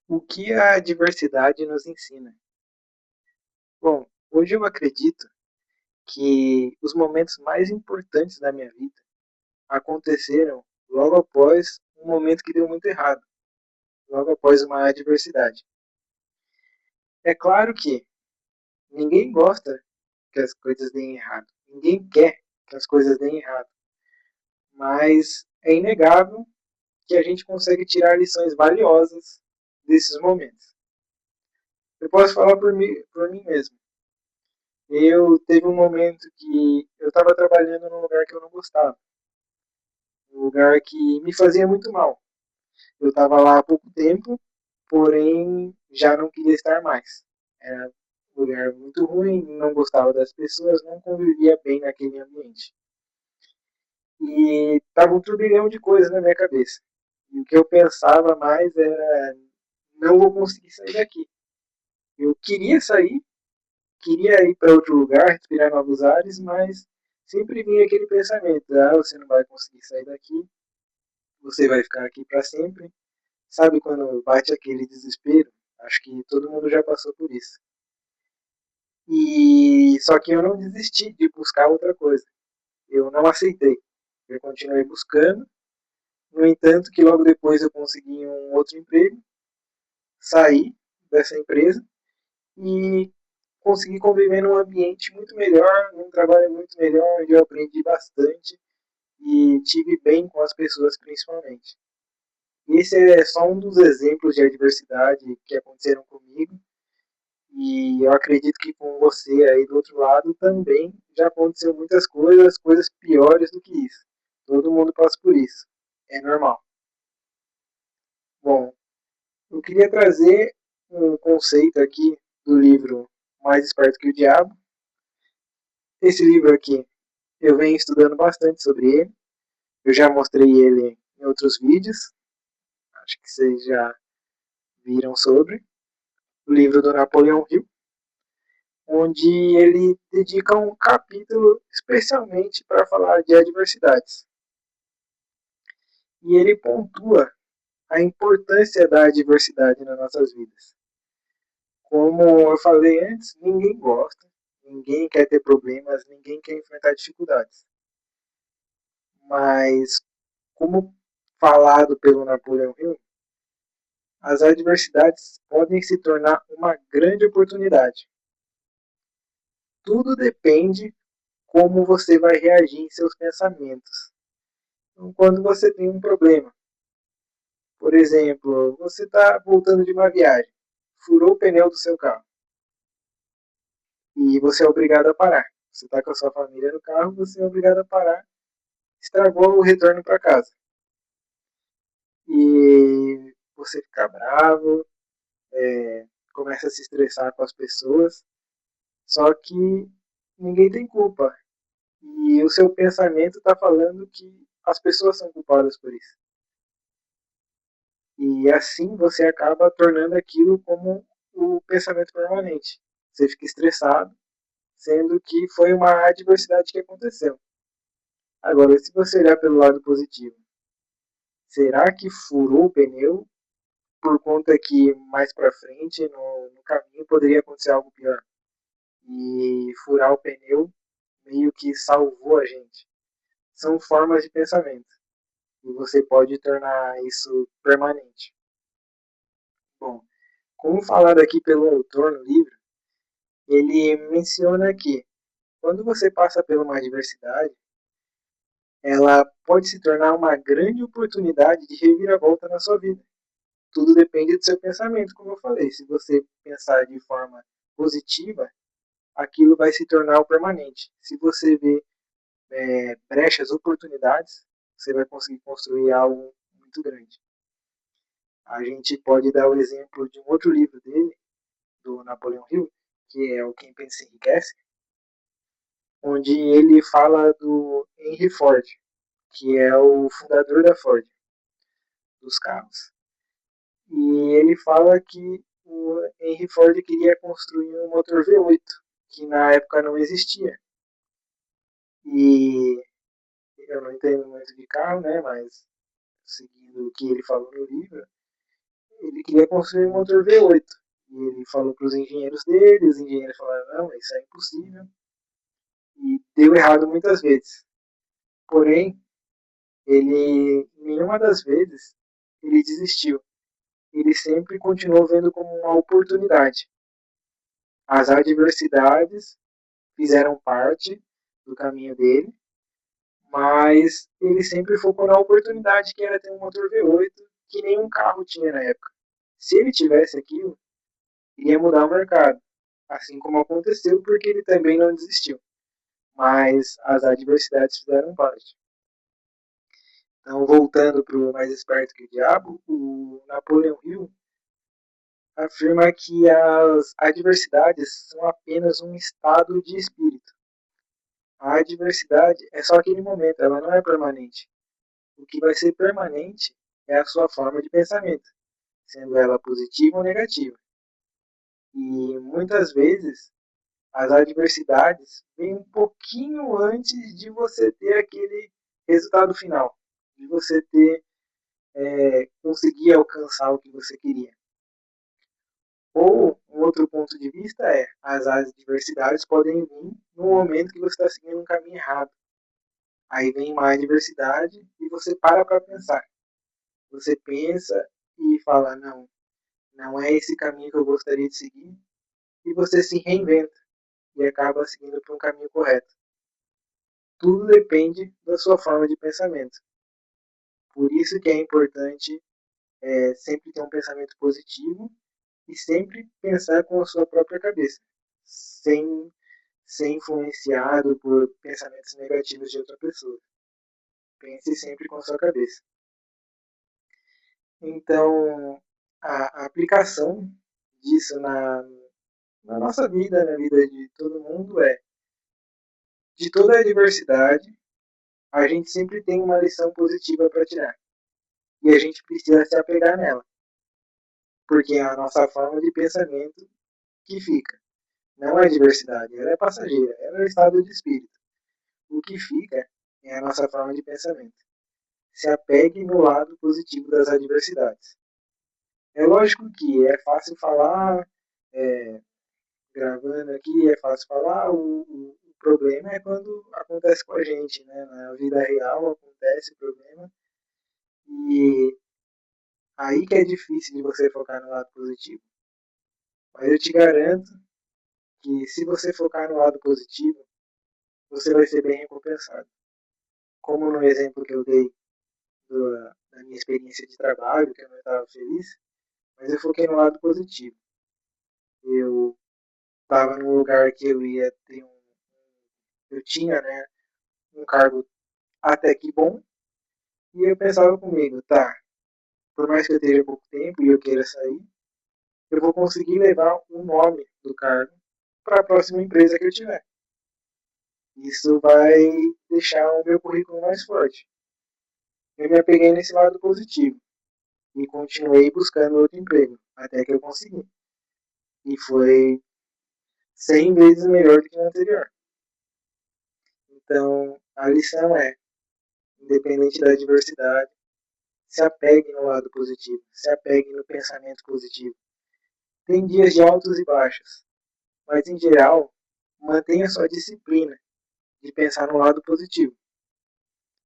O que a diversidade nos ensina? Bom, hoje eu acredito que os momentos mais importantes da minha vida aconteceram logo após um momento que deu muito errado, logo após uma adversidade. É claro que ninguém gosta que as coisas deem errado, ninguém quer que as coisas deem errado, mas é inegável que a gente consegue tirar lições valiosas desses momentos. Eu posso falar por mim mesmo. Eu teve um momento que eu estava trabalhando num lugar que eu não gostava, um lugar que me fazia muito mal. Eu estava lá há pouco tempo, porém já não queria estar mais. Era um lugar muito ruim, não gostava das pessoas, não convivia bem naquele ambiente. E estava um turbilhão de coisas na minha cabeça. E o que eu pensava mais era: não vou conseguir sair daqui. Eu queria sair, queria ir para outro lugar, respirar novos ares, mas sempre vinha aquele pensamento: ah, você não vai conseguir sair daqui, você vai ficar aqui para sempre. Sabe quando bate aquele desespero? Acho que todo mundo já passou por isso. E só que eu não desisti de buscar outra coisa. Eu não aceitei. Eu continuei buscando. No entanto, que logo depois eu consegui um outro emprego, saí dessa empresa e consegui conviver num ambiente muito melhor, num trabalho muito melhor, onde eu aprendi bastante e tive bem com as pessoas principalmente. Esse é só um dos exemplos de adversidade que aconteceram comigo e eu acredito que com você aí do outro lado também já aconteceu muitas coisas, coisas piores do que isso. Todo mundo passa por isso. É normal. Bom, eu queria trazer um conceito aqui do livro Mais Esperto que o Diabo. Esse livro aqui, eu venho estudando bastante sobre ele. Eu já mostrei ele em outros vídeos. Acho que vocês já viram sobre. O livro do Napoleão Hill, onde ele dedica um capítulo especialmente para falar de adversidades. E ele pontua a importância da adversidade nas nossas vidas. Como eu falei antes, ninguém gosta, ninguém quer ter problemas, ninguém quer enfrentar dificuldades. Mas, como falado pelo Napoleão Hill, as adversidades podem se tornar uma grande oportunidade. Tudo depende como você vai reagir em seus pensamentos. Então, quando você tem um problema, por exemplo, você está voltando de uma viagem, furou o pneu do seu carro e você é obrigado a parar. Você está com a sua família no carro, você é obrigado a parar, estragou o retorno para casa. E você fica bravo, começa a se estressar com as pessoas, só que ninguém tem culpa. E o seu pensamento está falando que as pessoas são culpadas por isso. E assim você acaba tornando aquilo como o pensamento permanente. Você fica estressado, sendo que foi uma adversidade que aconteceu. Agora, se você olhar pelo lado positivo, será que furou o pneu por conta que mais para frente no caminho poderia acontecer algo pior? E furar o pneu meio que salvou a gente. São formas de pensamento e você pode tornar isso permanente. Bom, como falado aqui pelo autor no livro, ele menciona que quando você passa por uma adversidade, ela pode se tornar uma grande oportunidade de reviravolta na sua vida. Tudo depende do seu pensamento, como eu falei. Se você pensar de forma positiva, aquilo vai se tornar o permanente. Se você vê brechas, oportunidades, você vai conseguir construir algo muito grande. A gente pode dar o exemplo de um outro livro dele, do Napoleão Hill, que é o Quem Pensa Enriquece, onde ele fala do Henry Ford, que é o fundador da Ford, dos carros. E ele fala que o Henry Ford queria construir um motor V8, que na época não existia. E eu não entendo muito de carro, né, mas seguindo o que ele falou no livro, ele queria construir um motor V8. E ele falou para os engenheiros dele, os engenheiros falaram, não, isso é impossível. E deu errado muitas vezes. Porém, ele, nenhuma das vezes, ele desistiu. Ele sempre continuou vendo como uma oportunidade. As adversidades fizeram parte do caminho dele, mas ele sempre focou na oportunidade que era ter um motor V8 que nenhum carro tinha na época. Se ele tivesse aquilo, iria mudar o mercado, assim como aconteceu porque ele também não desistiu. Mas as adversidades fizeram parte. Então, voltando para o Mais Esperto que o Diabo, o Napoleon Hill afirma que as adversidades são apenas um estado de espírito. A adversidade é só aquele momento, ela não é permanente. O que vai ser permanente é a sua forma de pensamento, sendo ela positiva ou negativa. E muitas vezes as adversidades vêm um pouquinho antes de você ter aquele resultado final, de você ter conseguir alcançar o que você queria. Ou um outro ponto de vista é as adversidades podem vir no momento que você está seguindo um caminho errado. Aí vem uma adversidade e você para pensar. Você pensa e fala, não, não é esse caminho que eu gostaria de seguir. E você se reinventa e acaba seguindo para um caminho correto. Tudo depende da sua forma de pensamento. Por isso que é importante sempre ter um pensamento positivo e sempre pensar com a sua própria cabeça, sem ser influenciado por pensamentos negativos de outra pessoa. Pense sempre com a sua cabeça. Então, a aplicação disso na nossa vida, na vida de todo mundo de toda a diversidade, a gente sempre tem uma lição positiva para tirar. E a gente precisa se apegar nela. Porque é a nossa forma de pensamento que fica. Não é diversidade, ela é passageira, ela é o estado de espírito. O que fica é a nossa forma de pensamento. Se apegue no lado positivo das adversidades. É lógico que é fácil falar, gravando aqui, é fácil falar, o problema é quando acontece com a gente, né? Na vida real acontece o problema e aí que é difícil de você focar no lado positivo. Mas eu te garanto que se você focar no lado positivo, você vai ser bem recompensado. Como no exemplo que eu dei da minha experiência de trabalho, que eu não estava feliz, mas eu foquei no lado positivo. Eu estava num lugar que eu ia ter eu tinha, né, um cargo até que bom, e eu pensava comigo, tá, por mais que eu esteja pouco tempo e eu queira sair, eu vou conseguir levar o nome do cargo para a próxima empresa que eu tiver. Isso vai deixar o meu currículo mais forte. Eu me apeguei nesse lado positivo e continuei buscando outro emprego, até que eu consegui. E foi 100 vezes melhor do que o anterior. Então, a lição é, independente da adversidade, se apegue no lado positivo, se apegue no pensamento positivo. Tem dias de altos e baixos, mas em geral, mantenha sua disciplina de pensar no lado positivo,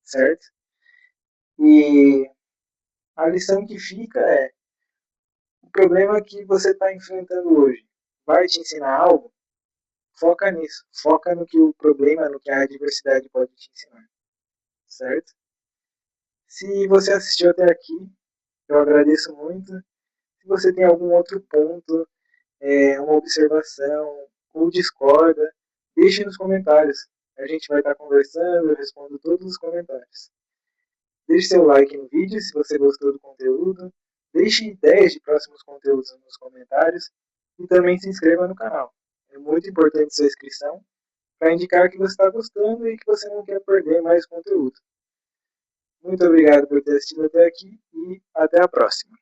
certo? E a lição que fica é, o problema que você está enfrentando hoje vai te ensinar algo? Foca nisso, foca no que o problema, no que a adversidade pode te ensinar, certo? Se você assistiu até aqui, eu agradeço muito. Se você tem algum outro ponto, uma observação ou discorda, deixe nos comentários. A gente vai estar conversando, eu respondo todos os comentários. Deixe seu like no vídeo se você gostou do conteúdo. Deixe ideias de próximos conteúdos nos comentários. E também se inscreva no canal. É muito importante sua inscrição para indicar que você está gostando e que você não quer perder mais conteúdo. Muito obrigado por ter assistido até aqui e até a próxima.